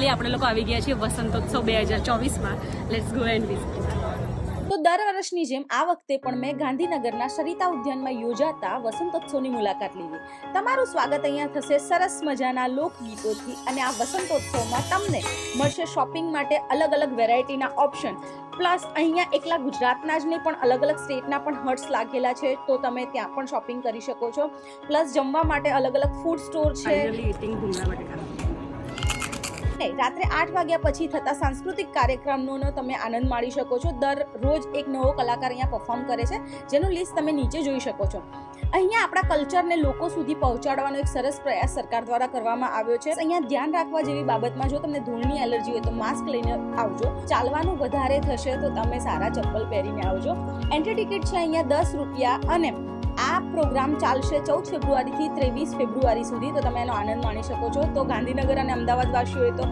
Finally આપણે લોકો આવી ગયા છીએ વસંતોત્સવ 2024માં. Let's go and visit. તો દર વર્ષની જેમ આ વખતે પણ મેં ગાંધીનગરના સરિતા ઉદ્યાનમાં યોજાતા વસંતોત્સવની મુલાકાત લીધી. તમારું સ્વાગત અહીંયા થશે સરસ મજાના લોકગીતોથી અને આ વસંતોત્સવમાં તમને મળશે શોપિંગ માટે અલગ અલગ વેરાયટીના ઓપ્શન. પ્લસ અહીંયા એકલા ગુજરાતના જ નહીં પણ અલગ અલગ સ્ટેટના પણ હટ્સ લાગેલા છે, તો તમે ત્યાં પણ શોપિંગ કરી શકો છો. પ્લસ જમવા માટે અલગ અલગ ફૂડ સ્ટોર છે. ફાઇનલી ઈટિંગ ભૂંગળા બટેકા. રાત્રે 8 વાગ્યા પછી થતા સાંસ્કૃતિક કાર્યક્રમનો તમે આનંદ માણી શકો છો. દરરોજ એક નવો કલાકાર અહીંયા પરફોર્મ કરે છે, જેનું લિસ્ટ તમે નીચે જોઈ શકો છો. અહીંયા આપણા કલ્ચરને લોકો સુધી પહોંચાડવાનો એક સરસ પ્રયાસ સરકાર દ્વારા કરવામાં આવ્યો છે. અહીંયા ધ્યાન રાખવા જેવી બાબતમાં જો તમને ધૂળની એલર્જી હોય તો માસ્ક લઈને આવજો. ચાલવાનું વધારે થશે તો તમે સારા ચપ્પલ પહેરીને આવજો. એન્ટ્રી ટિકિટ છે અહીંયા 10 રૂપિયા અને આ પ્રોગ્રામ ચાલશે 14 ફેબ્રુઆરીથી 23 ફેબ્રુઆરી સુધી, તો તમે એનો આનંદ માણી શકો છો. તો ગાંધીનગર અને અમદાવાદ વાસીઓએ તો